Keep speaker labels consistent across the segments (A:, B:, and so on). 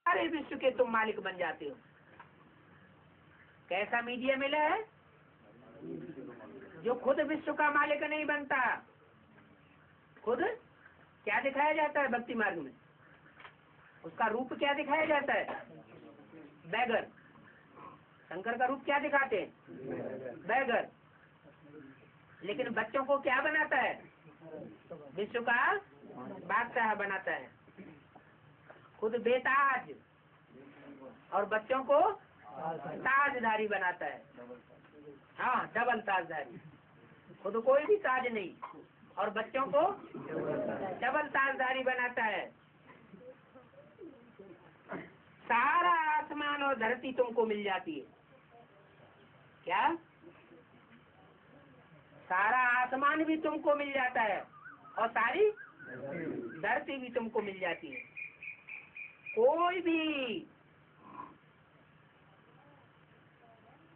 A: सारे विश्व के तुम मालिक बन जाते हो। कैसा मीडिया मिला है जो खुद विश्व का मालिक नहीं बनता। खुद क्या दिखाया जाता है भक्ति मार्ग में, उसका रूप क्या दिखाया जाता है, बैगर। शंकर का रूप क्या दिखाते हैं, बैगर। लेकिन बच्चों को क्या बनाता है, विश्व का बादशाह बनाता है। खुद बेताज और बच्चों को ताजधारी बनाता है। हाँ, डबल ताजधारी। खुद कोई भी ताज नहीं, और बच्चों को डबल ताजदारी बनाता है। सारा आसमान और धरती तुमको मिल जाती है। क्या? सारा आसमान भी तुमको मिल जाता है और सारी धरती भी तुमको मिल जाती है। कोई भी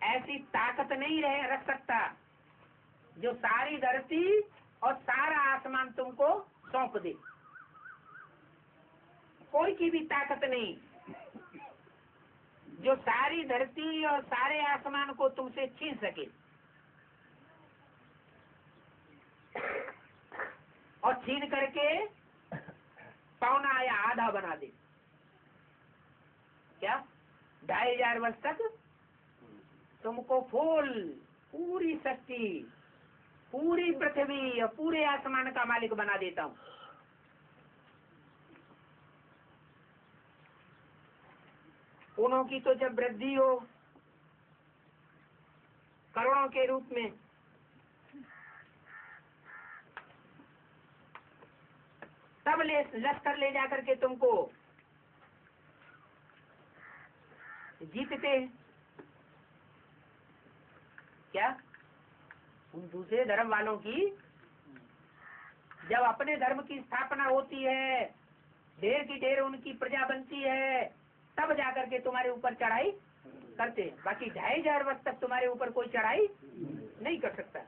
A: ऐसी ताकत नहीं रख सकता जो सारी धरती और सारा आसमान तुमको सौंप दे। कोई की भी ताकत नहीं जो सारी धरती और सारे आसमान को तुमसे छीन सके, और छीन करके पौना या आधा बना दे। क्या? 2500 वर्ष तक तुमको फुल पूरी शक्ति, पूरी पृथ्वी और पूरे आसमान का मालिक बना देता हूँ। उनों की तो जब वृद्धि हो करोड़ों के रूप में, तब लश्कर ले जाकर के तुमको जीतते हैं। क्या? उन दूसरे धर्म वालों की जब अपने धर्म की स्थापना होती है, ढेर की ढेर उनकी प्रजा बनती है, तब जाकर के तुम्हारे ऊपर चढ़ाई करते हैं। बाकी 2500 वर्ष तक तुम्हारे ऊपर कोई चढ़ाई नहीं कर सकता।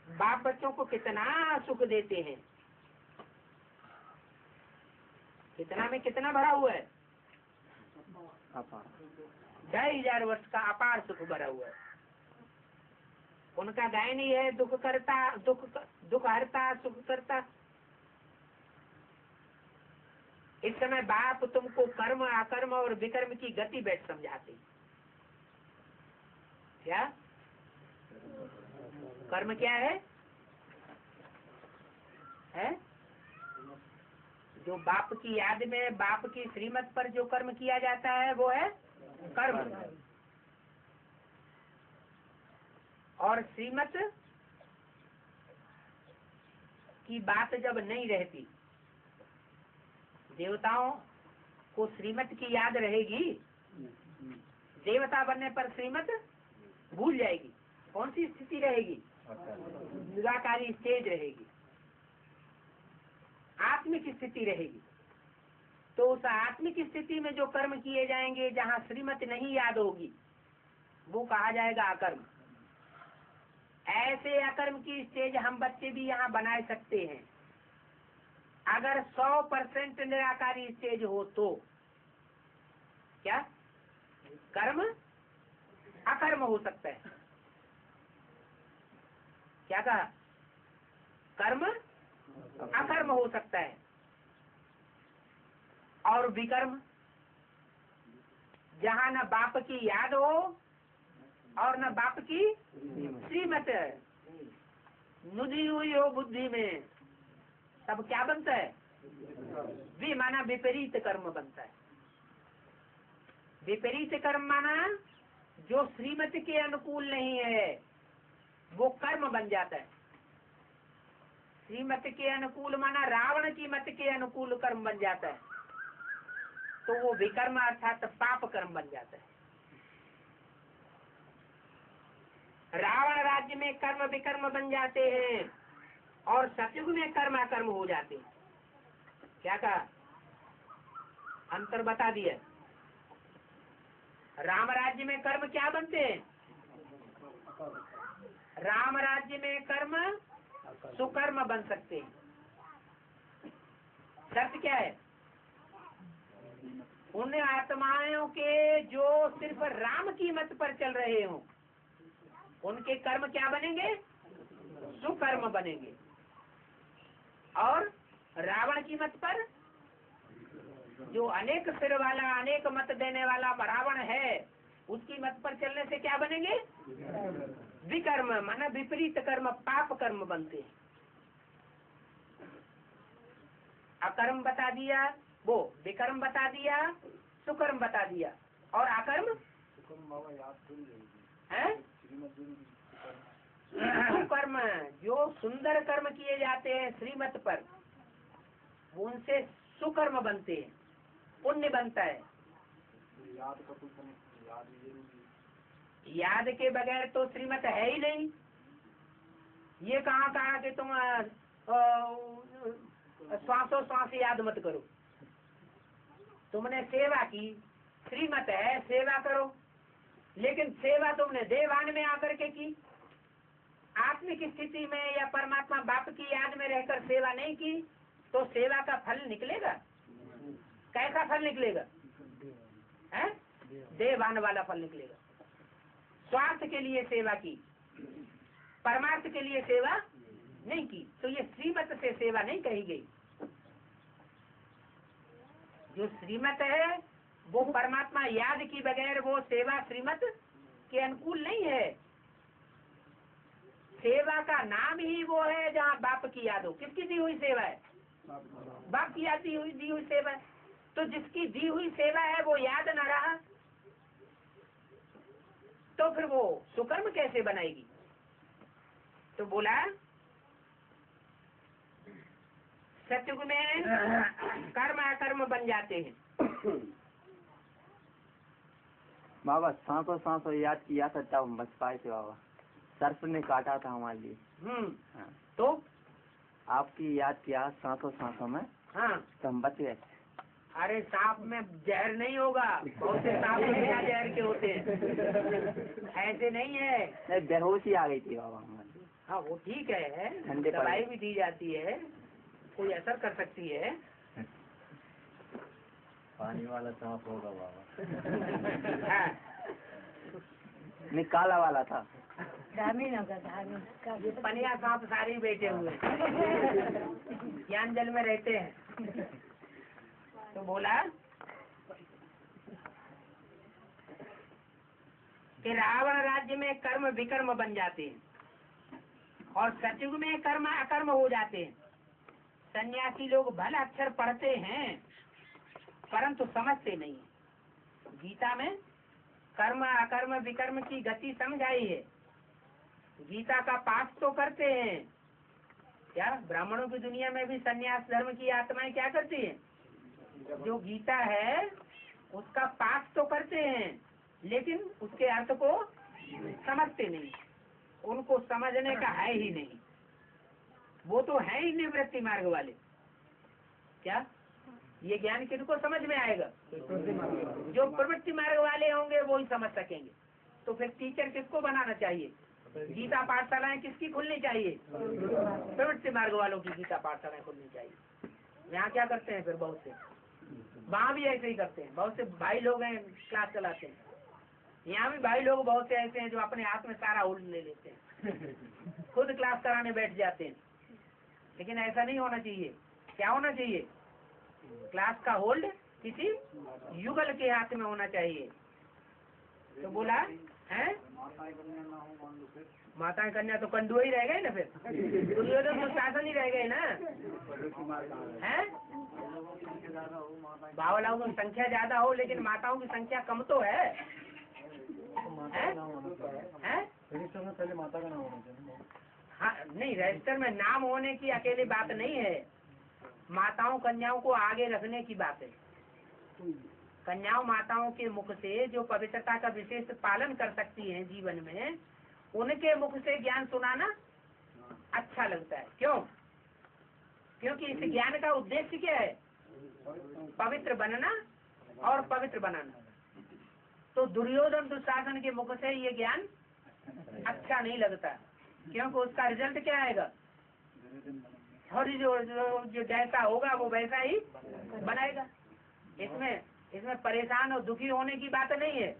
A: बाप बच्चों को कितना सुख देते हैं, कितना में कितना भरा हुआ है। 2500 वर्ष का अपार सुख भरा हुआ है। उनका गायन ही है दुख करता, दुख हरता, सुख करता। इस समय बाप तुमको कर्म, अकर्म और विकर्म की गति बैठ समझाते। क्या? कर्म क्या है? जो बाप की याद में, बाप की श्रीमत पर जो कर्म किया जाता है वो है कर्म। और श्रीमत की बात जब नहीं रहती, देवताओं को श्रीमत की याद रहेगी, देवता बनने पर श्रीमत भूल जाएगी। कौन सी स्थिति रहेगी? निराकारी स्टेज रहेगी, आत्मिक स्थिति रहेगी। तो उस आत्मिक स्थिति में जो कर्म किए जाएंगे, जहाँ श्रीमत नहीं याद होगी, वो कहा जाएगा अकर्म। ऐसे अकर्म की स्टेज हम बच्चे भी यहाँ बना सकते हैं। अगर 100% निराकारी स्टेज हो तो क्या कर्म अकर्म हो सकता है? क्या कहा? कर्म अकर्म हो सकता है। और विकर्म, जहाँ न बाप की याद हो और न बाप की श्रीमत, नुदी हुई हो बुद्धि में, तब क्या बनता है? वे माना विपरीत कर्म बनता है। विपरीत कर्म माना जो श्रीमत के अनुकूल नहीं है, वो कर्म बन जाता है। श्रीमत के अनुकूल माना रावण की मत के अनुकूल कर्म बन जाता है, तो वो विकर्म अर्थात पाप कर्म बन जाता है। रावण राज्य में कर्म विकर्म बन जाते हैं और सतयुग में कर्म अकर्म हो जाते हैं। क्या कहा? अंतर बता दिया। राम राज्य में कर्म क्या बनते हैं? राम राज्य में कर्म सुकर्म बन सकते हैं। शर्त क्या है? उन आत्माओं के जो सिर्फ राम की मत पर चल रहे हों, उनके कर्म क्या बनेंगे? सुकर्म बनेंगे। और रावण की मत पर, जो अनेक सिर वाला, अनेक मत देने वाला रावण है, उसकी मत पर चलने से क्या बनेंगे? विकर्म माना विपरीत कर्म, पाप कर्म बनते हैं। अकर्म बता दिया, वो विकर्म बता दिया, सुकर्म बता दिया। और अकर्म है? सुंदर कर्म किए जाते हैं श्रीमत पर, उनसे सुकर्म बनते हैं, पुण्य बनता है। याद के बगैर तो श्रीमत है ही नहीं। ये कहा कि तुम श्वासों श्वास याद मत करो। तुमने सेवा की, श्रीमत है सेवा करो, लेकिन सेवा तुमने देवान में आकर के की, आत्मिक स्थिति में या परमात्मा बाप की याद में रहकर सेवा नहीं की, तो सेवा का फल निकलेगा? कैसा फल निकलेगा? है देवान वाला फल निकलेगा। स्वार्थ के लिए सेवा की, परमार्थ के लिए सेवा नहीं की, तो ये श्रीमत से सेवा नहीं कही गई। जो श्रीमत है वो परमात्मा याद की बगैर वो सेवा श्रीमत के अनुकूल नहीं है। सेवा का नाम ही वो है जहाँ बाप की याद हो। किसकी दी हुई सेवा है? बाप की याद दी हुई सेवा है। तो जिसकी दी हुई सेवा है वो याद न रहा, तो फिर वो सुकर्म कैसे बनाएगी? तो बोला सत्युग में कर्म अकर्म बन जाते हैं।
B: बाबा सांसों सांसों याद किया था तब हम बच पाए थे बाबा। सर्प ने काटा था हमारे लिए। हाँ।
A: तो
B: आपकी याद किया सांसों सांसों में,
A: हाँ
B: तो हम बच गए।
A: अरे सांप में जहर नहीं होगा, बहुत से सांप बिना जहर के होते हैं, ऐसे नहीं है।
B: बेहोशी आ गई थी बाबा हमारी।
A: हाँ वो ठीक है,
B: ठंडे
A: दवाई भी दी जाती है, कोई असर कर सकती है।
B: पानी वाला सांप होगा बाबा।
A: हाँ।
B: नहीं काला वाला था।
A: पनिया सांप सारे बैठे हुए ज्ञान जल में रहते हैं। तो बोला कि रावण राज्य में कर्म विकर्म बन जाते हैं और सतयुग में कर्म अकर्म हो जाते हैं। सन्यासी लोग भले अक्षर पढ़ते हैं परंतु समझते नहीं। गीता में कर्म अकर्म विकर्म की गति समझाई है। गीता का पाठ तो करते हैं। क्या ब्राह्मणों की दुनिया में भी सन्यास धर्म की आत्माएं क्या करती हैं? जो गीता है उसका पाठ तो करते हैं, लेकिन उसके अर्थ को समझते नहीं। उनको समझने का है ही नहीं। वो तो है ही निवृत्ति मार्ग वाले। क्या ये ज्ञान किनको समझ में आएगा? जो प्रवृत्ति मार्ग वाले होंगे वो ही समझ सकेंगे। तो फिर टीचर किसको बनाना चाहिए? गीता पाठशालाएं किसकी खुलनी चाहिए? प्रवृत्ति मार्ग वालों की गीता पाठशालाएं खुलनी चाहिए। यहाँ क्या करते हैं फिर बहुत से, वहाँ भी ऐसे ही करते हैं। बहुत से भाई लोग हैं क्लास चलाते हैं। यहाँ भी भाई लोग बहुत से ऐसे हैं जो अपने हाथ में सारा होल्ड ले लेते हैं, खुद क्लास कराने बैठ जाते हैं। लेकिन ऐसा नहीं होना चाहिए। क्या होना चाहिए? क्लास का होल्ड किसी युगल के हाथ में होना चाहिए। तो बोला है माता कन्या तो कंडुआ ही रह गए ना, फिर दुर्योधन तो शासन ही रह गए ना। है बावलाओं की संख्या ज्यादा हो लेकिन माताओं की संख्या कम तो है।
B: पहले माता का नाम होना चाहिए।
A: हाँ नहीं, रजिस्टर में नाम होने की अकेली बात नहीं है, माताओं कन्याओं को आगे रखने की बात है। कन्याओं माताओं के मुख से जो पवित्रता का विशेष पालन कर सकती हैं जीवन में, उनके मुख से ज्ञान सुनाना अच्छा लगता है। क्यों? क्योंकि इस ज्ञान का उद्देश्य क्या है? पवित्र बनना और पवित्र बनाना। तो दुर्योधन दुशासन के मुख से ये ज्ञान अच्छा नहीं लगता, क्योंकि उसका रिजल्ट क्या आएगा? और जो जैसा होगा वो वैसा ही बनाएगा। इसमें परेशान और दुखी होने की बात नहीं है।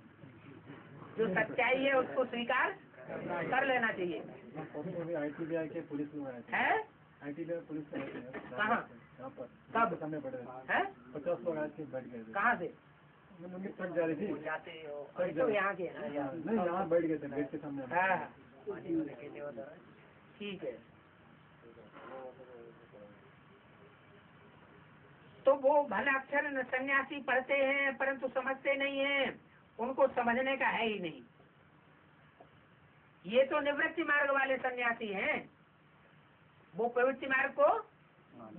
A: जो सच्चाई है उसको स्वीकार कर लेना चाहिए।
B: ITBI के पुलिस में
A: है
B: ITBI पुलिस में
A: कहाँ?
B: कब समय पड़े
A: है
B: 50 लोग आए थे, बैठ गए थे।
A: कहाँ से
B: थक जा रही थी।
A: जाते हो? तो यहाँ के
B: नहीं, यहाँ बैठ गए थे गेट के सामने।
A: हाँ ठीक है। तो वो भले अक्षर सन्यासी पढ़ते हैं परंतु समझते नहीं हैं। उनको समझने का है ही नहीं। ये तो निवृत्ति मार्ग वाले सन्यासी हैं। वो प्रवृत्ति मार्ग को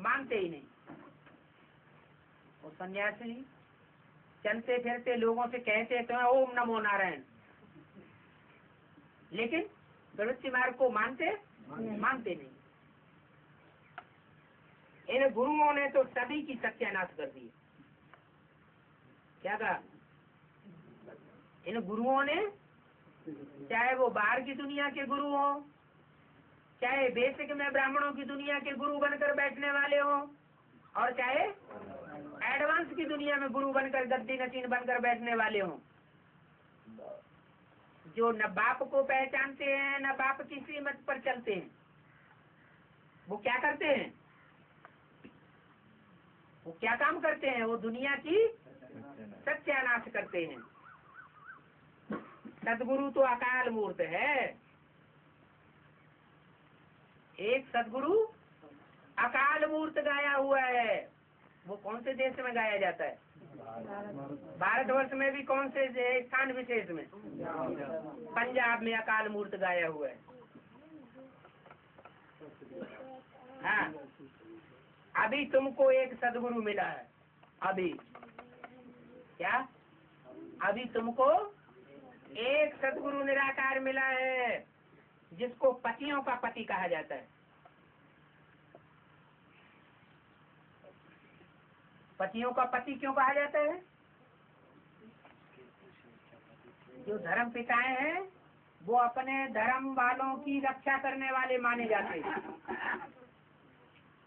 A: मानते ही नहीं। वो सन्यासी चलते फिरते लोगों से कहते तो है ओम नमो नारायण, लेकिन प्रवृत्ति मार्ग को मानते नहीं। इन गुरुओं ने तो सभी की सत्यानाश कर दी। क्या कहा? इन गुरुओं ने, चाहे वो बाहर की दुनिया के गुरु हो, चाहे बेसिक में ब्राह्मणों की दुनिया के गुरु बनकर बैठने वाले हो, और चाहे एडवांस की दुनिया में गुरु बनकर गद्दी नसीन बनकर बैठने वाले हो, जो न बाप को पहचानते हैं न बाप की श्रीमत पर चलते हैं, वो क्या करते हैं? वो क्या काम करते हैं? वो दुनिया की सत्यानाश करते हैं। सदगुरु तो अकाल मूर्त है। एक सदगुरु अकाल मूर्त गाया हुआ है। वो कौन से देश में गाया जाता है? भारतवर्ष में भी कौन से स्थान विशेष में? पंजाब में अकाल मूर्त गाया हुआ है। हाँ, अभी तुमको एक सदगुरु मिला है। अभी क्या? अभी तुमको एक सदगुरु निराकार मिला है, जिसको पतियों का पति कहा जाता है। पतियों का पति क्यों कहा जाता है? जो धर्म पिताएं हैं वो अपने धर्म वालों की रक्षा करने वाले माने जाते हैं।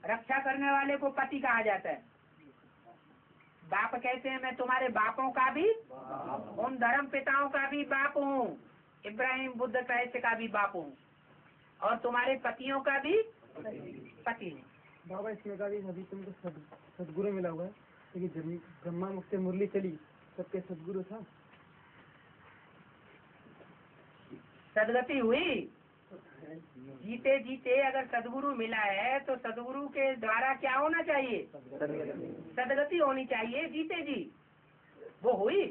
A: रक्षा करने वाले को पति कहा जाता है। बाप कहते हैं मैं तुम्हारे बापों का भी, उन धर्म पिताओं का भी बाप हूँ, इब्राहिम बुद्ध क्राइस्ट का भी बाप हूँ, और तुम्हारे पतियों का भी पति हूँ।
C: बाबा इसमें कहा अभी तुमको सदगुरु मिला हुआ है, लेकिन ब्रह्मा मुक्त मुरली चली सबके सदगुरु था।
A: सदगति हुई। जीते जीते अगर सदगुरु मिला है तो सदगुरु के द्वारा क्या होना चाहिए? सदगति होनी चाहिए। जीते जी वो हुई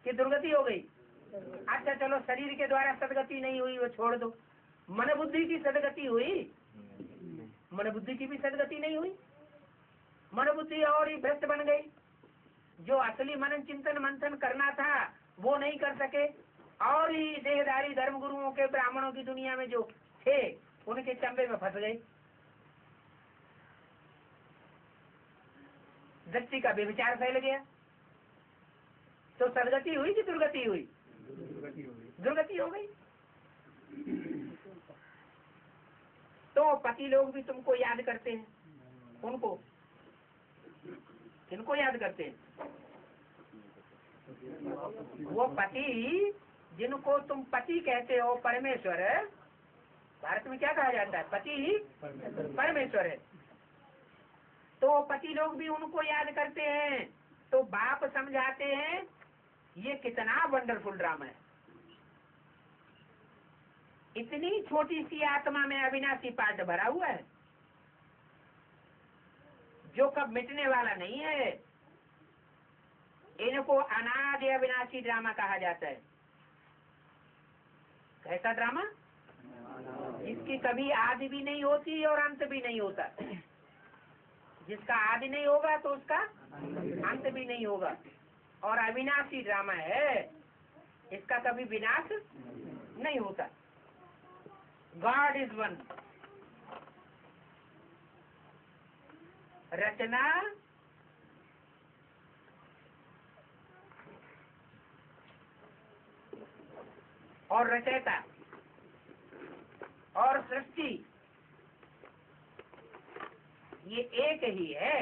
A: कि दुर्गति हो गई? अच्छा चलो, शरीर के द्वारा सदगति नहीं हुई, वो छोड़ दो। मन बुद्धि की सदगति हुई? मन बुद्धि की भी सदगति नहीं हुई। मन बुद्धि और ही भ्रष्ट बन गई। जो असली मनन चिंतन मंथन करना था वो नहीं कर सके, और ही देहधारी धर्म गुरुओं के ब्राह्मणों की दुनिया में जो थे उनके चंबे में फंस गए। दृष्टि का व्यभिचार फैल गया। तो सदगति हुई कि दुर्गति हुई? दुर्गति हो गई। तो पति लोग भी तुमको याद करते हैं। उनको किनको याद करते हैं? वो पति जिनको तुम पति कहते हो, परमेश्वर। भारत में क्या कहा जाता है? पति ही परमेश्वर है। तो पति लोग भी उनको याद करते हैं। तो बाप समझाते हैं ये कितना वंडरफुल ड्रामा है। इतनी छोटी सी आत्मा में अविनाशी पार्ट भरा हुआ है जो कब मिटने वाला नहीं है। इनको अनादि अविनाशी ड्रामा कहा जाता है। कैसा ड्रामा? जिसकी कभी आदि भी नहीं होती और अंत भी नहीं होता। जिसका आदि नहीं होगा तो उसका अंत भी नहीं होगा। और अविनाशी ड्रामा है, इसका कभी विनाश नहीं होता। God is one. रचना और रचयिता और सृष्टि ये एक ही है।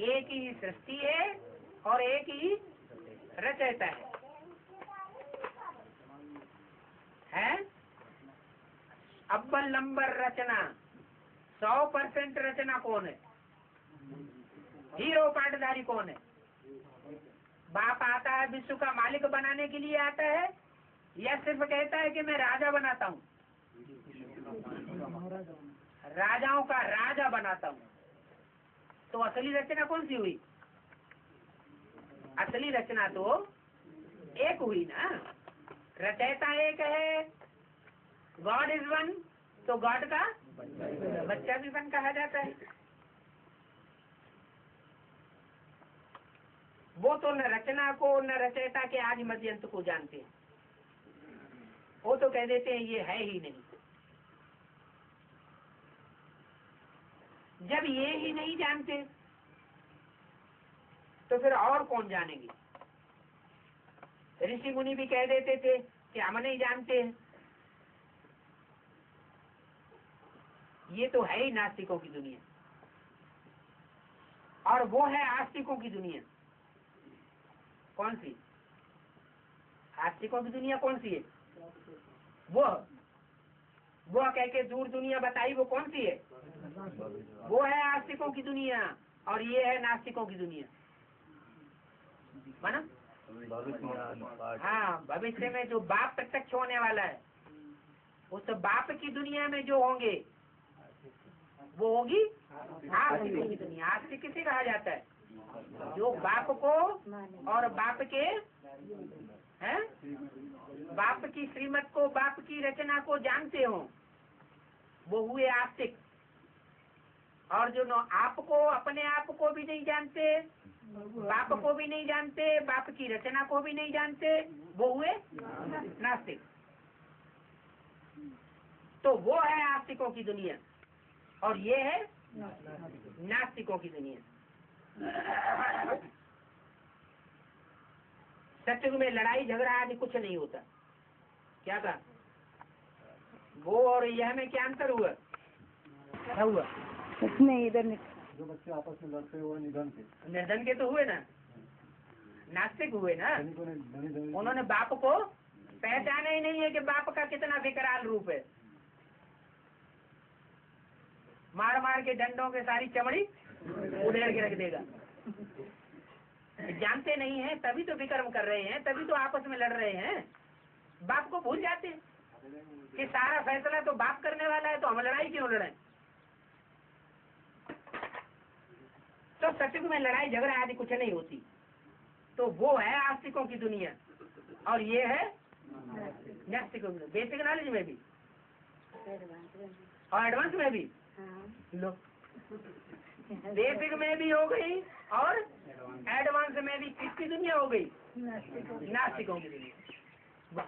A: एक ही सृष्टि है और एक ही रचयिता है? अव्वल नंबर रचना, 100% रचना कौन है? हीरो पाटदारी कौन है? बाप आता है विश्व का मालिक बनाने के लिए आता है, या सिर्फ कहता है कि मैं राजा बनाता हूँ? राजाओं का राजा बनाता हूँ। तो असली रचना कौन सी हुई? असली रचना तो एक हुई ना। रचयिता एक है, गॉड इज वन, तो गॉड का बच्चा भी वन कहा जाता है। वो तो न रचना को न रचयिता के आदि मध्यंत को जानते हैं, वो तो कह देते हैं ये है ही नहीं। जब ये ही नहीं जानते तो फिर और कौन जानेंगे? ऋषि मुनि भी कह देते थे कि हम नहीं जानते हैं। ये तो है ही नास्तिकों की दुनिया, और वो है आस्तिकों की दुनिया। कौन सी आस्तिकों की दुनिया? कौन सी है? वो कह के दूर दुनिया बताई, वो कौन सी है? वो है आस्तिकों की दुनिया, और ये है नास्तिकों की दुनिया। माना? हाँ, भविष्य में जो बाप प्रत्यक्ष होने वाला है, उस बाप की दुनिया में जो होंगे वो होगी आस्तिकों की दुनिया। आस्तिक किसे कहा जाता है? जो बाप को और बाप के हैं, बाप की श्रीमत को, बाप की रचना को जानते हो, वो हुए आस्तिक। और जो आपको, अपने आप को भी नहीं जानते, बाप को भी नहीं जानते, बाप की रचना को भी नहीं जानते, वो हुए नास्तिक। तो वो है आस्तिकों की दुनिया, और ये है नास्तिकों की दुनिया। सत्युग में लड़ाई झगड़ा आदि कुछ नहीं होता। क्या कहा? वो और यह में क्या अंतर हुआ? क्या हुआ?
C: कुछ नहीं, इधर जो बच्चे आपस में लड़ते हुए
A: निर्धन के तो हुए ना, नास्तिक हुए ना। उन्होंने बाप को पहचाना ही नहीं है कि बाप का कितना विकराल रूप है। मार मार के डंडों के सारी चमड़ी उधेड़ के रख देगा। जानते नहीं है, तभी तो विक्रम कर रहे हैं, तभी तो आपस में लड़ रहे हैं। बाप को भूल जाते हैं कि सारा फैसला तो बाप करने वाला है, तो हम लड़ाई क्यों लड़ें? तो सत्युग में लड़ाई झगड़ा आदि कुछ नहीं होती। तो वो है आस्तिकों की दुनिया, और ये है नास्तिकों की। बेसिक नॉलेज में भी और एडवांस में भी। लो, बेसिक में भी हो गई और एडवांस में भी किसकी दुनिया हो गई? नास्तिकों की दुनिया।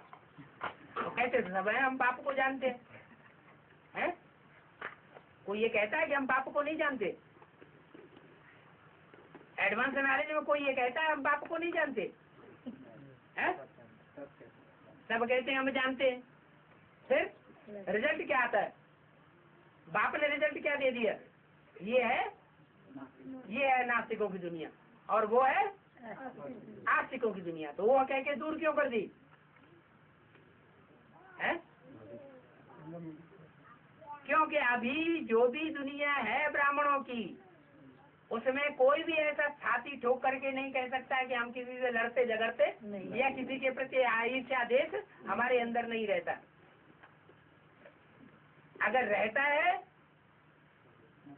A: तो कहते सब है हम बाप को जानते हैं। कोई ये कहता है कि हम बाप को नहीं जानते? एडवांस नॉलेज में कोई ये कहता है हम बाप को नहीं जानते हैं? सब कहते हैं हम जानते हैं। फिर रिजल्ट क्या आता है? बाप ने रिजल्ट क्या दे दिया? ये है नास्तिकों की दुनिया, और वो है आस्तिकों की दुनिया। तो वो कह के दूर क्यों कर दी है? क्योंकि अभी जो भी दुनिया है ब्राह्मणों की, उसमें कोई भी ऐसा छाती ठोक करके नहीं कह सकता है कि हम किसी से लड़ते झगड़ते या किसी के प्रति ईर्ष्या देश हमारे अंदर नहीं रहता। अगर रहता है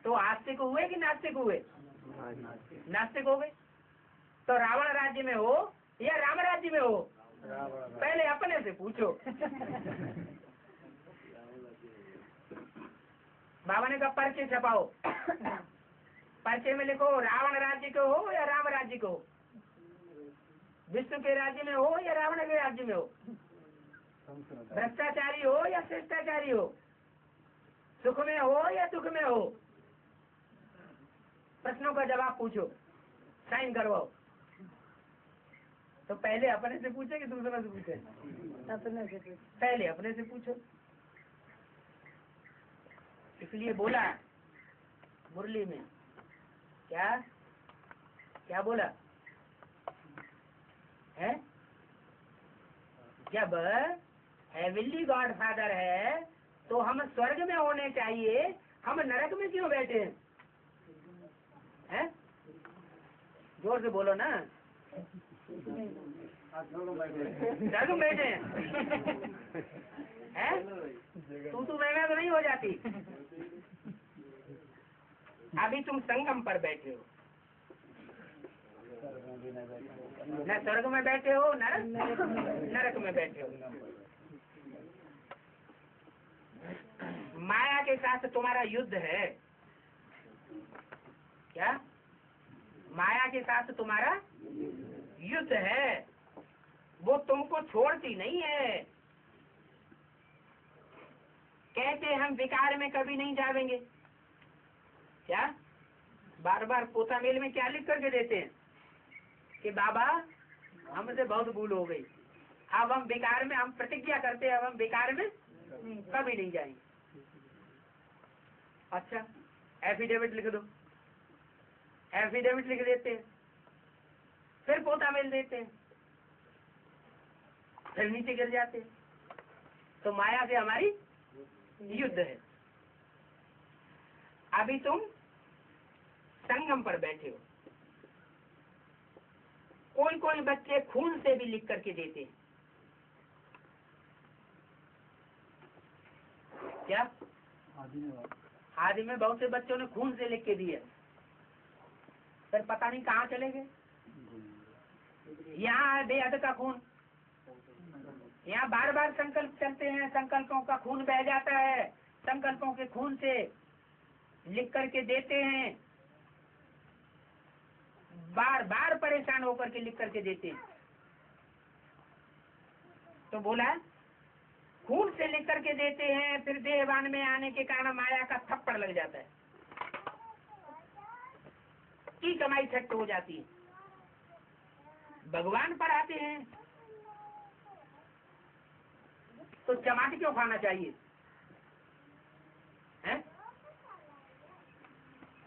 A: तो आस्तिक हुए कि नास्तिक हुए? नास्तिक हो गए। तो रावण राज्य में हो या राम राज्य में हो, पहले अपने से पूछो। बाबा ने कहा पर्चे छपाओ, पर्चे में लिखो रावण राज्य को हो या राम राज्य को हो, विष्णु के राज्य में हो या रावण के राज्य में हो, भ्रष्टाचारी हो या शिष्टाचारी हो, सुख में हो या दुख में हो। प्रश्नों का जवाब पूछो, साइन करवाओ। तो पहले अपने से पूछे कि दूसरे से पूछे? पहले अपने से पूछो। इसलिए बोला मुरली में, क्या बोला है? जब हेवनली गॉड फादर है तो हम स्वर्ग में होने चाहिए, हम नरक में क्यों बैठे हैं? जोर से बोलो ना। नरक में बैठे हैं? तू मैं तो नहीं हो जाती। अभी तुम संगम पर बैठे हो, न स्वर्ग में बैठे हो न नरक में बैठे हो। माया के साथ तुम्हारा युद्ध है। क्या? माया के साथ तुम्हारा युद्ध है, वो तुमको छोड़ती नहीं है। कहते हम विकार में कभी नहीं जावेंगे। क्या? बार बार पोता मेल में क्या लिख करके देते हैं कि बाबा हमसे बहुत भूल हो गई, अब हम विकार में, हम प्रतिज्ञा करते हैं अब हम विकार में कभी नहीं जाएंगे। अच्छा, एफिडेविट लिख दो। एफिडेविट लिख देते हैं, फिर पोता मेल देते हैं, फिर नीचे गिर जाते हैं। तो माया से हमारी युद्ध है। अभी तुम संगम पर बैठे हो। कोई कोई बच्चे खून से भी लिख करके देते हैं। क्या? आदि में बहुत से बच्चों ने खून से लिख के दिए, फिर पता नहीं कहाँ चले गए। यहाँ है बेहद का खून, यहाँ बार बार संकल्प चलते हैं, संकल्पों का खून बह जाता है, संकल्पों के खून से लिख करके देते हैं, बार बार परेशान होकर के लिख करके देते हैं। तो बोला खून से लिख करके देते हैं, फिर देहवान में आने के कारण माया का थप्पड़ लग जाता है, की कमाई छट हो जाती है। भगवान पर आते हैं तो चमाट क्यों खाना चाहिए? हैं?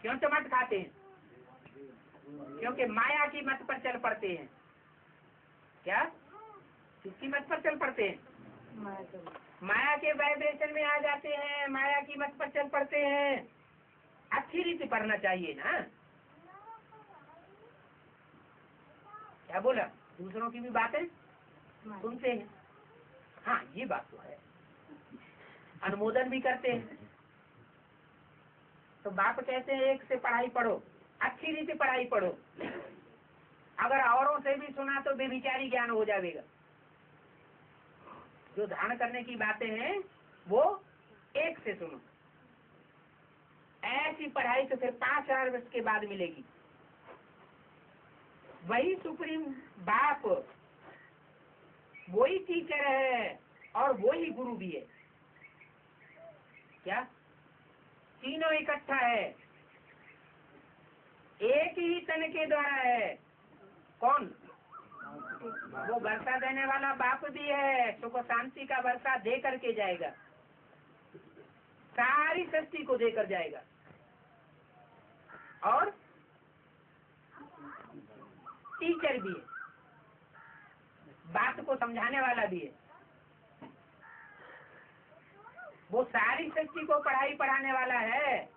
A: क्यों चमाट खाते हैं? क्योंकि माया की मत पर चल पड़ते हैं। क्या? किसकी मत पर चल पड़ते हैं? माया के वाइब्रेशन में आ जाते हैं, माया की मत पर चल पड़ते हैं। अच्छी रीति पढ़ना चाहिए ना। क्या बोला? दूसरों की भी बातें सुनते हैं। हाँ, ये बात तो है, अनुमोदन भी करते हैं। तो बाप कहते हैं एक से पढ़ाई पढ़ो, अच्छी रीति पढ़ाई पढ़ो। अगर औरों से भी सुना तो बेविचारी ज्ञान हो जाएगा। जो धारण करने की बातें हैं वो एक से सुनो। ऐसी पढ़ाई तो फिर 5000 वर्ष के बाद मिलेगी। वही सुप्रीम बाप, वही टीचर है और वही गुरु भी है। क्या? तीनों इकट्ठा है, एक ही तन के द्वारा है। कौन? वो वर्षा देने वाला बाप भी है, सुख शांति का वर्षा दे करके जाएगा, सारी सृष्टि को देकर जाएगा। और टीचर भी है, बात को समझाने वाला भी है। वो सारी सृष्टि को पढ़ाई पढ़ाने वाला है,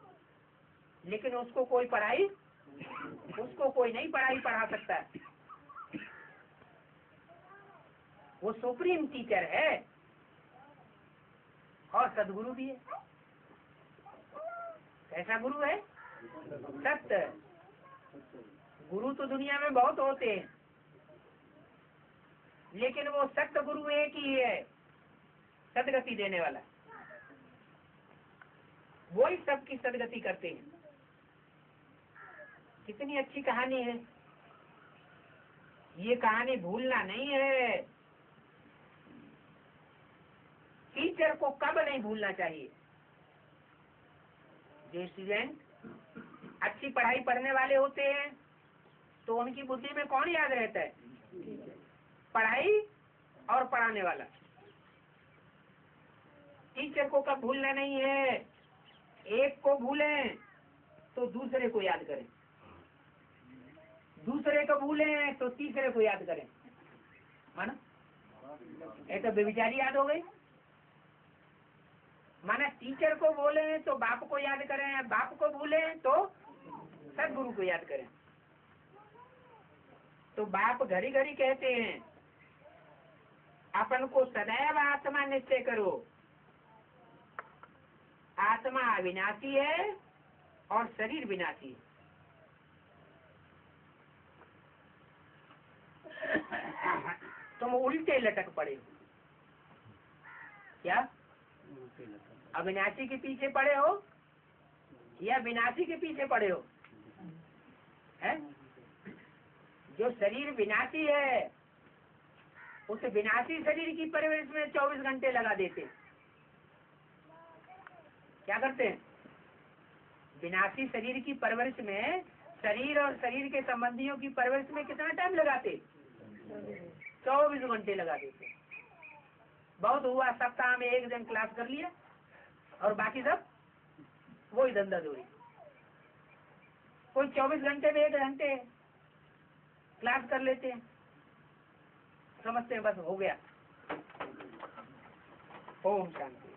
A: लेकिन उसको कोई नहीं पढ़ाई पढ़ा सकता। वो सुप्रीम टीचर है और सदगुरु भी है। कैसा गुरु है? सत्य गुरु। तो दुनिया में बहुत होते हैं, लेकिन वो सत्य गुरु एक ही है, सदगति देने वाला। वो ही सबकी सदगति करते हैं। कितनी अच्छी कहानी है। ये कहानी भूलना नहीं है। टीचर को कब नहीं भूलना चाहिए। जो स्टूडेंट अच्छी पढ़ाई पढ़ने वाले होते हैं तो उनकी बुद्धि में कौन याद रहता है? पढ़ाई और पढ़ाने वाला। टीचर को कब भूलना नहीं है। एक को भूलें तो दूसरे को याद करें, दूसरे को भूलें तो तीसरे को याद करें। माना ऐसा बेविचारी याद हो गई। माना टीचर को बोले तो बाप को याद करें, बाप को भूले तो सदगुरु को याद करें। तो बाप घड़ी घड़ी कहते हैं अपन को सदैव आत्मा निश्चय करो। आत्मा अविनाशी है और शरीर विनाशी है। तुम उल्टे लटक पड़े। क्या? अविनाशी के पीछे पड़े हो या विनाशी के पीछे पड़े हो? है जो शरीर विनाशी है उस विनाशी शरीर की परवरिश में 24 घंटे लगा देते। क्या करते हैं? विनाशी शरीर की परवरिश में, शरीर और शरीर के संबंधियों की परवरिश में कितना टाइम लगाते? 24 घंटे लगा देते। बहुत हुआ, सप्ताह में एक दिन क्लास कर लिया और बाकी सब वही धंधा दूरी। कोई 24 घंटे में 1 घंटे क्लास कर लेते हैं, समझते हैं बस हो गया। ओम शांति।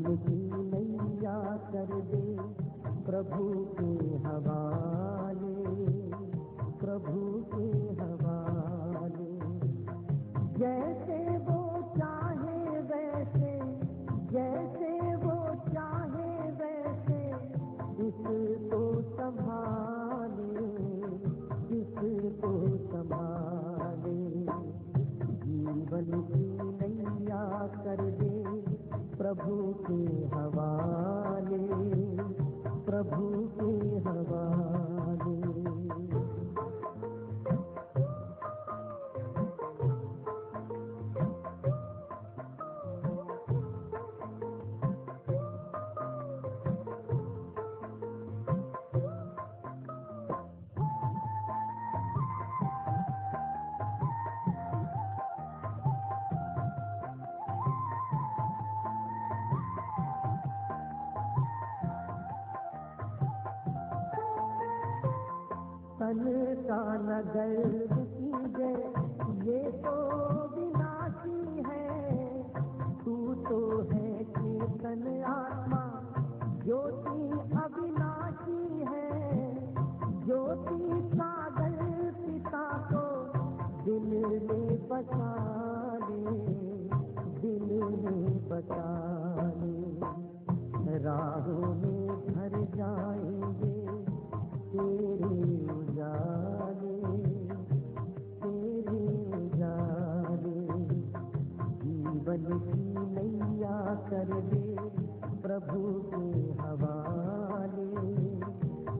D: की नैया कर दे प्रभु के हवाले, प्रभु के हवाले। जैसे वो चाहे वैसे, जैसे वो चाहे वैसे इसको संभाले, इसको संभाले। जीवन की नैया कर दे प्रभु के हवाले, प्रभु के हवाले। तन का नगर कीजे ये तो विनाशी है, तू तो है चेतन आत्मा ज्योति अविनाशी है। ज्योति सागर पिता को दिल में बसा ले, दिल में बसा ले। राहों में भर जाएंगे तेरे उजाले, तेरे उजाले। जीवन की नैया कर दे प्रभु के हवाले,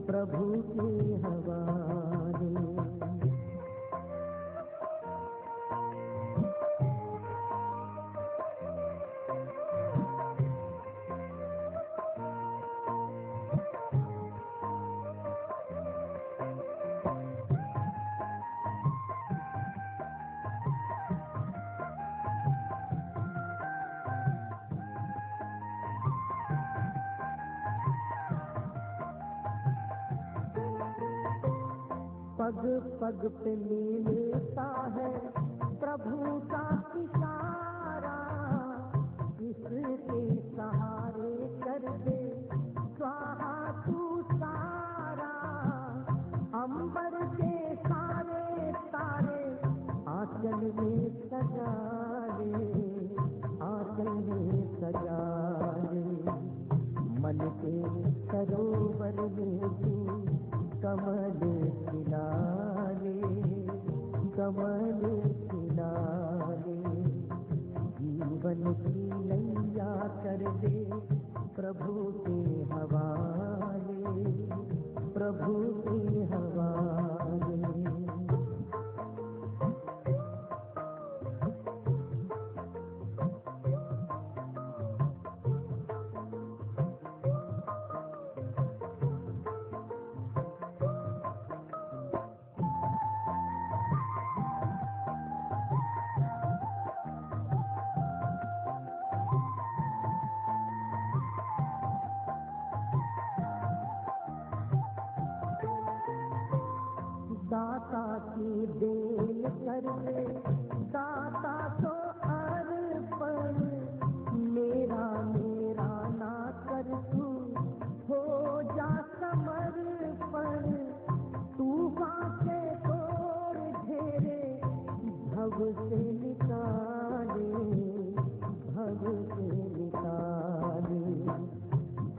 D: प्रभु के हवाले। पग पग पे मिलता है प्रभु का इशारा, इसके सहारे कर दे स्वाहा तू सारा। अंबर के सारे तारे आंचल में सजा ले, आंचल में सजा ले। मन के सरोवर में तू कमल खिला ले, कमल खिला ले। जीवन की नैया कर दे प्रभु के हवाले, प्रभु के हवाले। दाता की देन कर दे दाता तो अर्पण, मेरा मेरा ना कर तू हो जा समर्पण। तूफान से तोड़ घेरे भव से निकाले, भव से निकाले।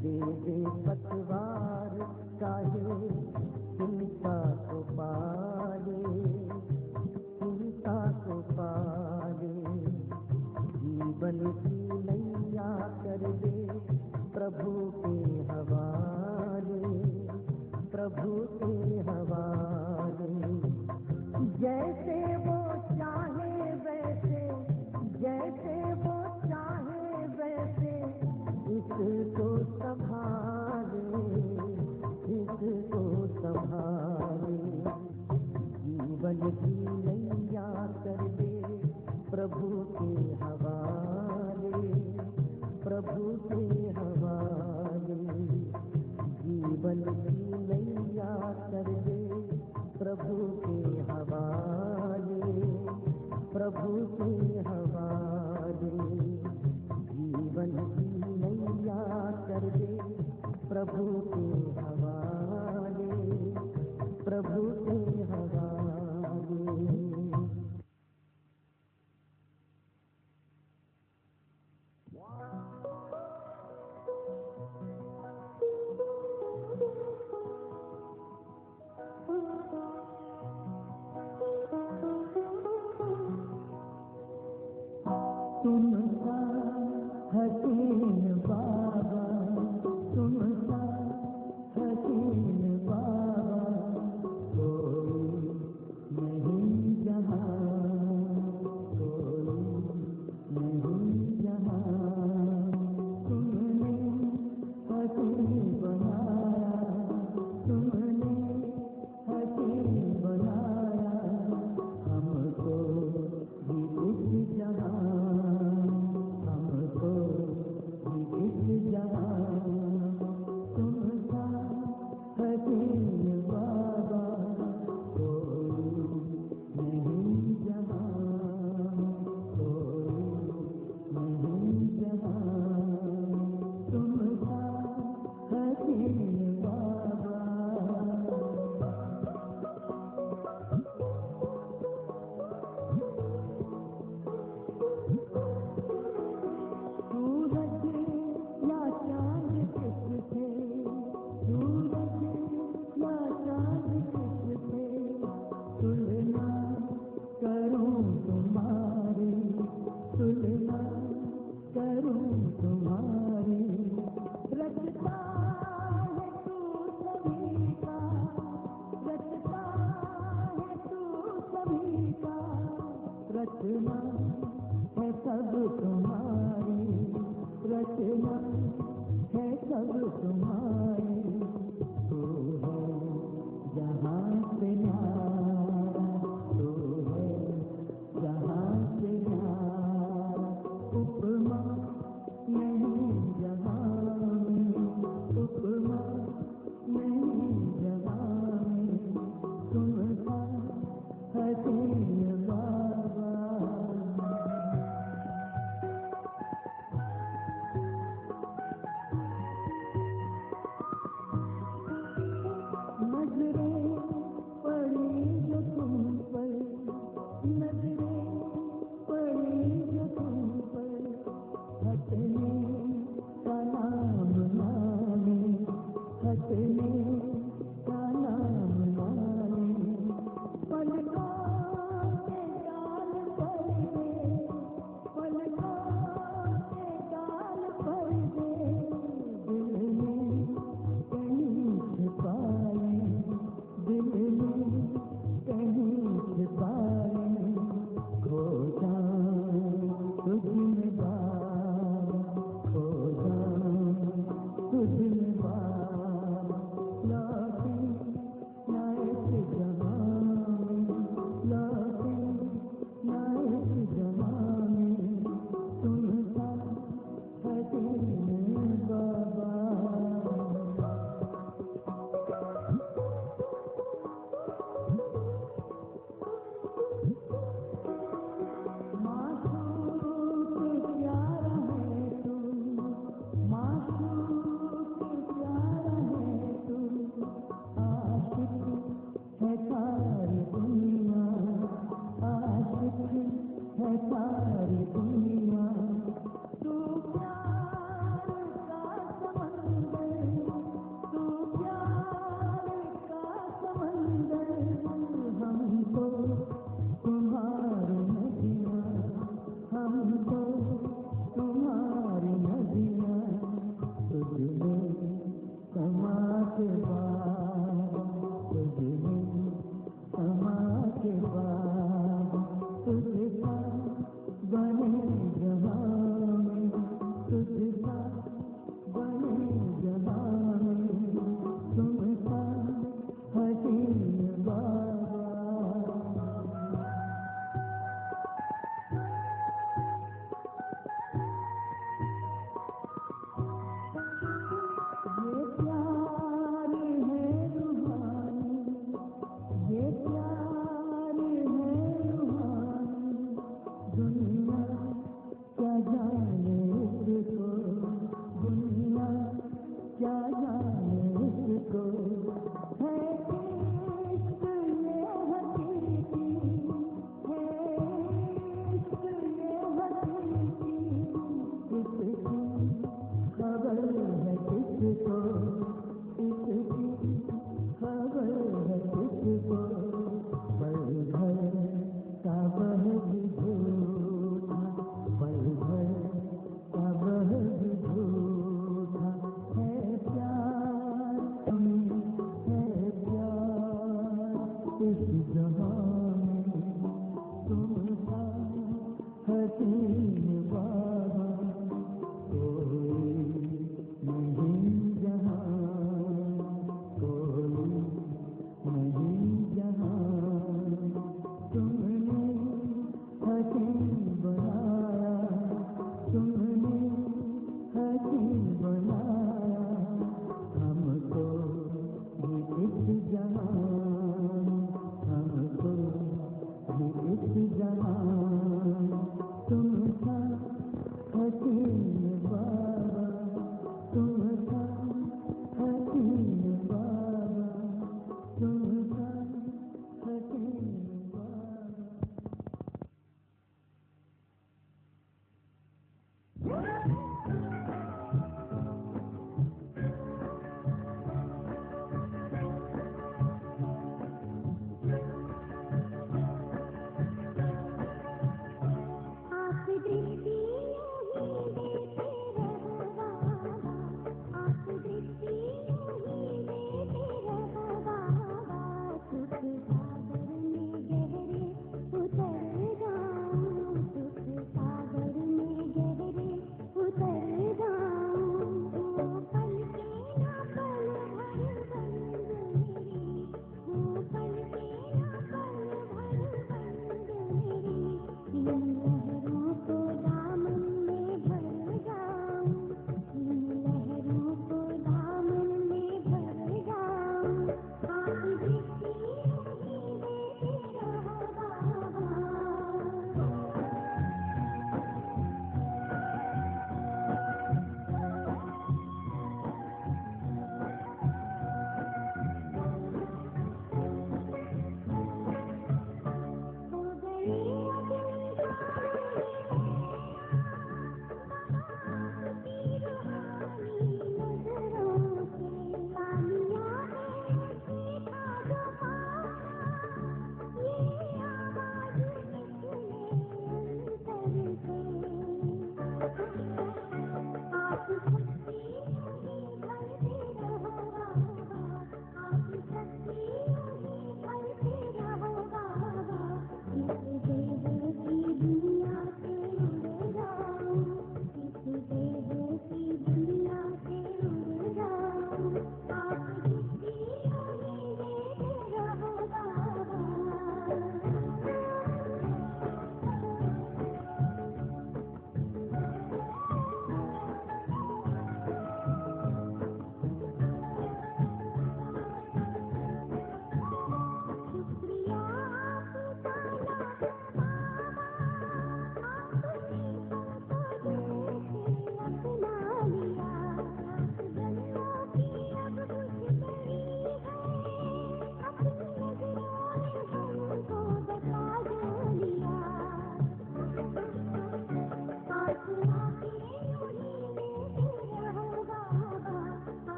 D: दे दे पतवार चाहे चिंता को पाले, चिंता को पाले। जीवन की नैया कर दे प्रभु के हवाले, प्रभु के हवाले। जैसे वो चाहे वैसे, जैसे वो चाहे वैसे इसको संभाले, इसको संभाले। जीवन की नैया कर दे प्रभु के हवाले, प्रभु के हवाले। जीवन की नैया कर दे प्रभु के हवाले, प्रभु के हवाले। जीवन की नैया प्रभु के हवाले, प्रभु के हवाले। सुनता हसीन बाबा, सुनता हसीन बाबा, कोई नहीं जहाँ, कोई नहीं जहाँ। तुमने हसीन बनाया, तुमने हसीन बनाया, हमको भी इस जहाँ, हमको भी इस जहाँ। तुमसा हसीन बाबा, कोई नहीं जहाँ, कोई नहीं जहाँ। तुमसा हसीन बाबा। सूरज या चाँद किससे, सूरज या चाँद किससे, तुलना करूं तुम्हारी, तुलना करूं तुम्हारी। रचता है तू सभी का, रचता है तू सभी का, रचना है सब तुम्हारी, रचना है सब तुम्हारी। तू है जहाँ से न्यारा, तू है जहाँ से न्यारा। उपमा नहीं जहाँ में, उपमा नहीं जहाँ में। तुमसा हसीन बाबा।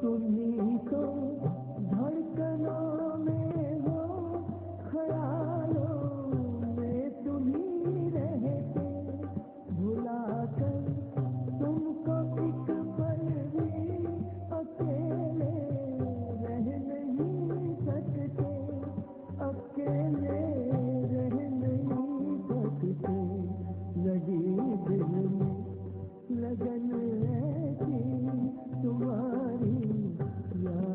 D: तुम्ही तो धड़कनों में हो, ख्यालों में तुम्ही रहते, भुलाकर तुमको एक पल भी अकेले रह नहीं सकते, अकेले रह नहीं सकते। लगी दिल में लगन ऐसी तुम्हारी याद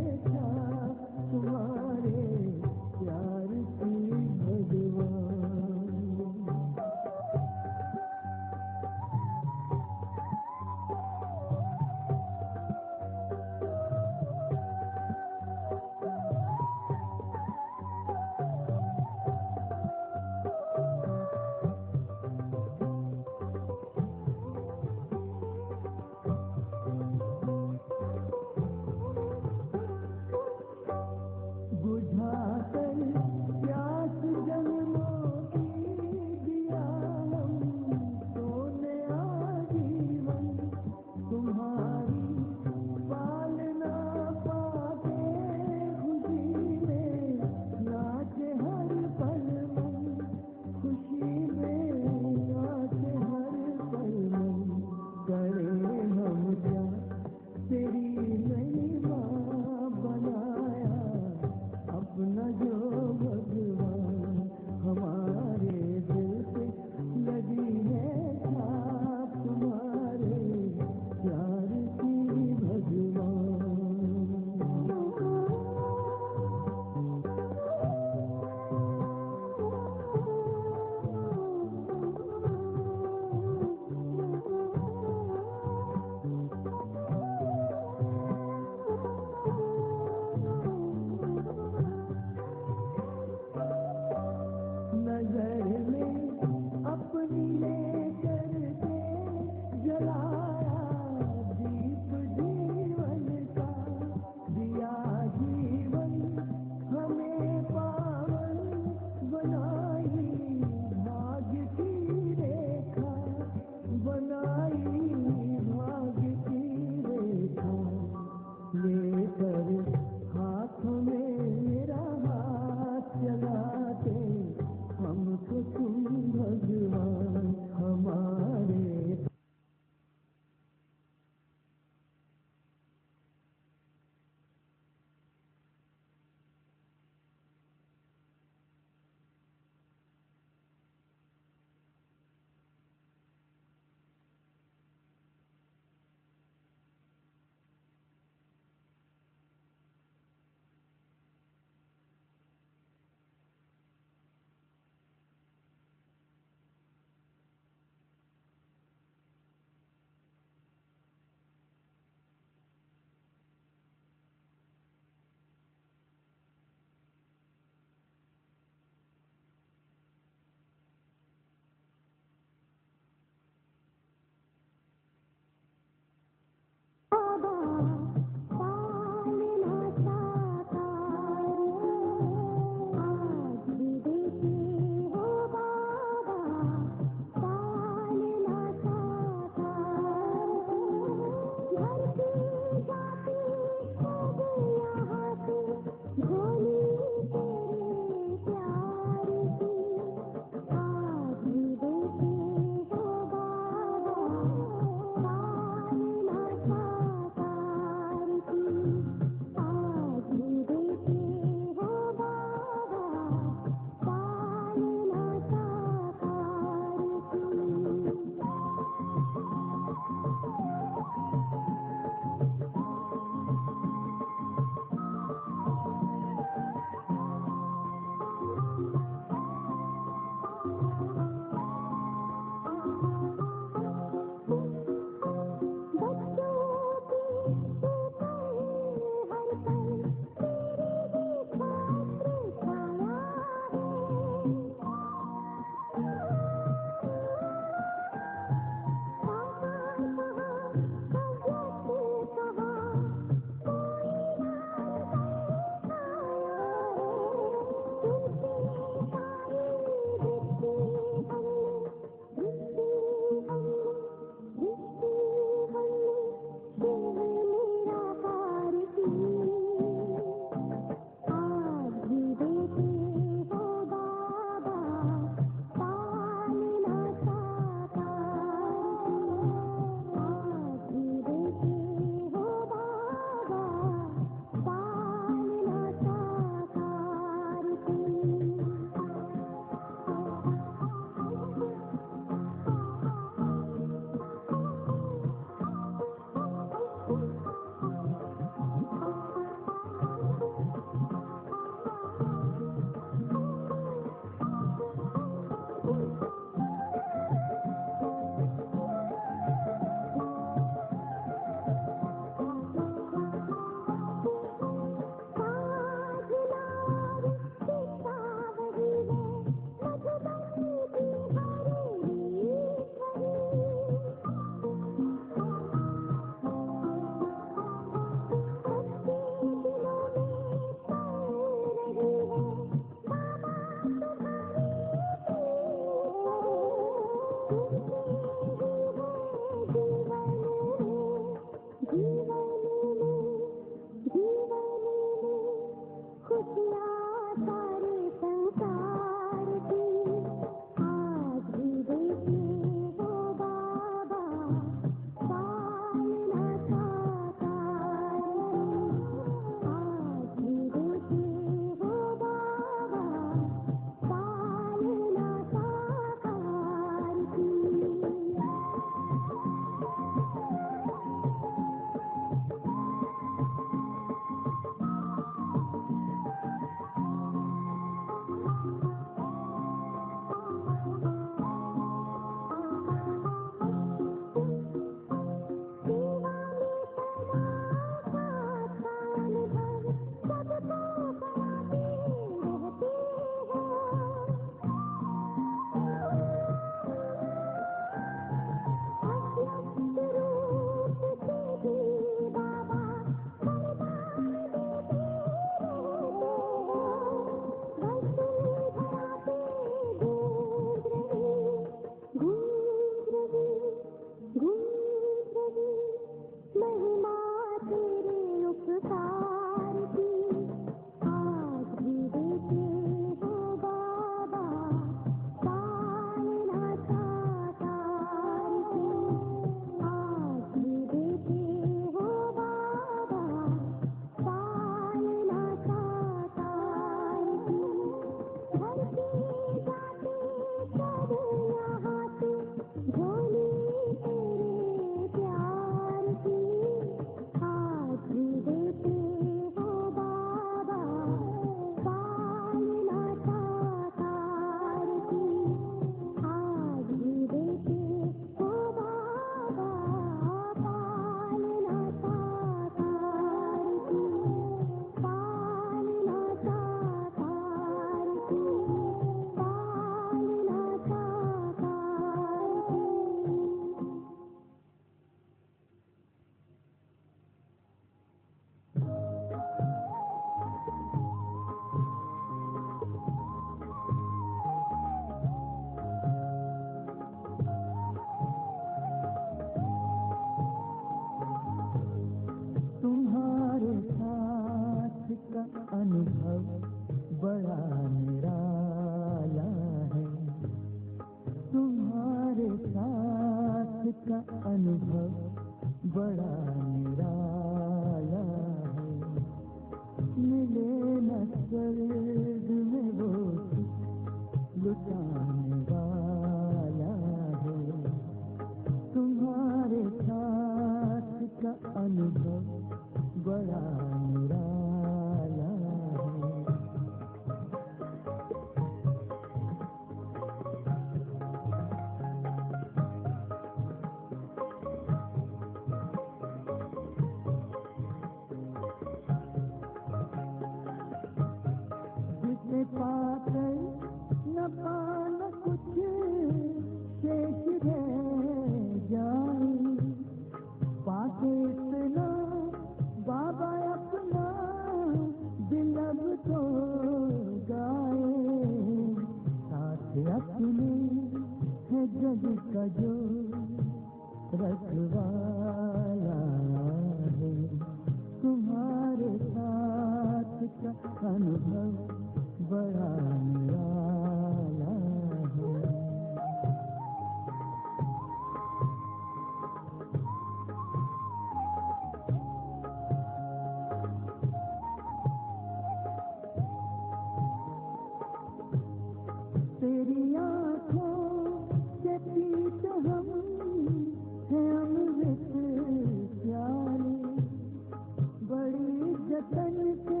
D: जतन से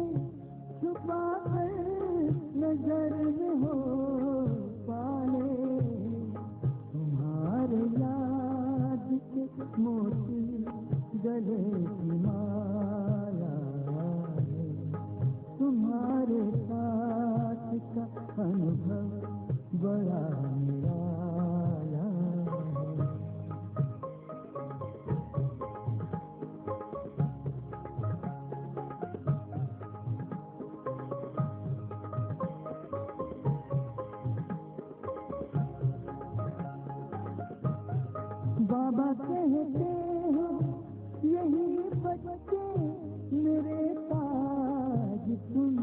D: छुपा कर नजर में हो बाबा कहते हैं यही बच्चे मेरे ताज तुम,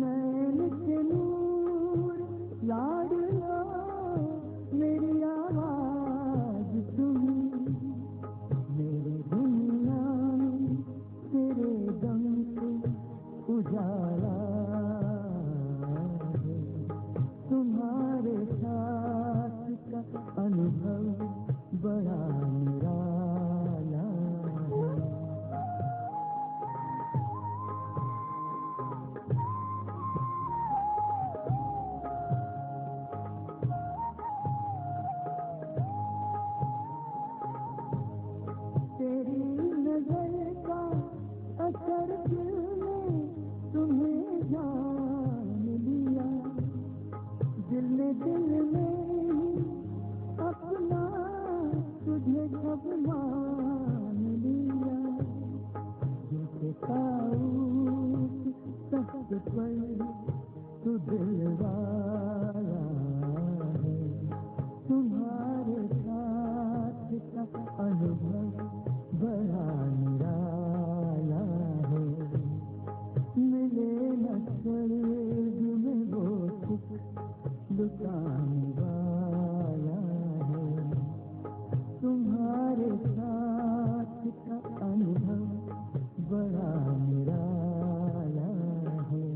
D: नैन के नूर लाडला मेरी आवाज तुम, मेरे दुनिया में तेरे दम से उजाला है, तुम्हारे साथ का अनुभव बड़ा निराला है। तेरी नजर का असर दिल ने तुम्हें जान लिया, दिल ने ही अपना तुझे सब मान लिया, जैसे ताऊत तख्त पर तू दिलवाला है, तुम्हारे साथ का अनुभव बड़ा निराला है, मिले न स्वर्ग में वो सुख लुटाने वाला है, तुम्हारे साथ का अनुभव बड़ा निराला है।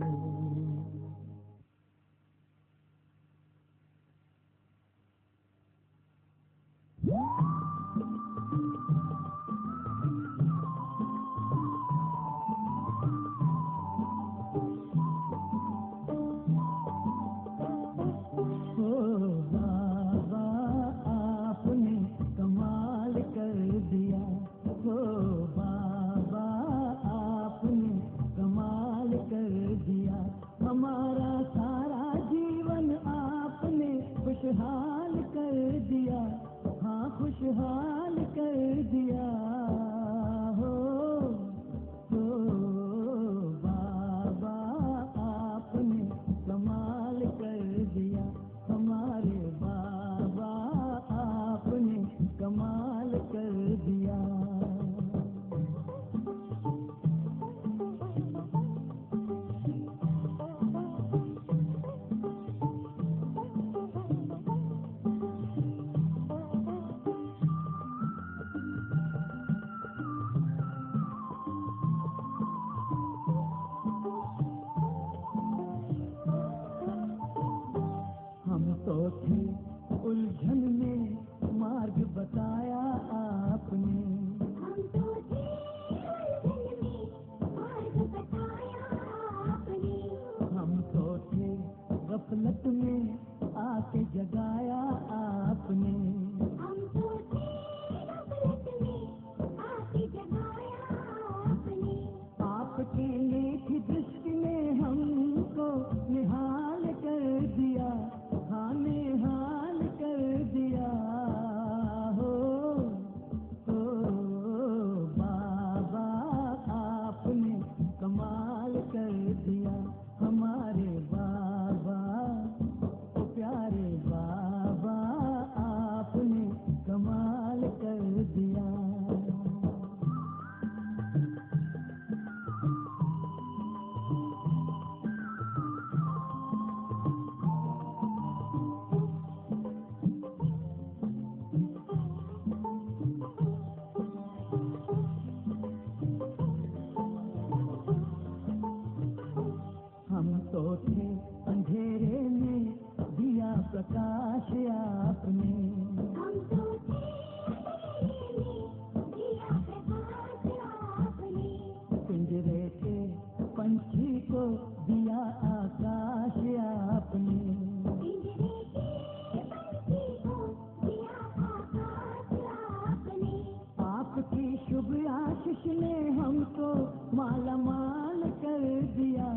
D: हमारा सारा जीवन आपने खुशहाल कर दिया, हाँ खुशहाल कर दिया हो बाबा आपने कमाल कर दिया, हमारे बाबा आपने कमाल कर दिया। उलझन में मार्ग बताया आपने, हम तो थे उलझन में मार्ग बताया आपने, हम तो थे गफलत में आके जगाया आपने, हम तो थे गफलत में आके जगाया आपने, आपके नेक दृष्टि ने हमको निहाल कर दिया, हाँ निहाल कर दिया हो बाबा आपने कमाल कर दिया, हमारे बाबा ओ प्यारे बाबा आपने कमाल कर दिया। अंधेरे में दिया प्रकाश आपने, हम तो दिया प्रकाश आपने, पिंजरे के पंछी को दिया आकाश आपने, पिंजरे के पंछी को दिया आकाश आपने, आपकी शुभ आशीष ने हमको माला माल कर दिया,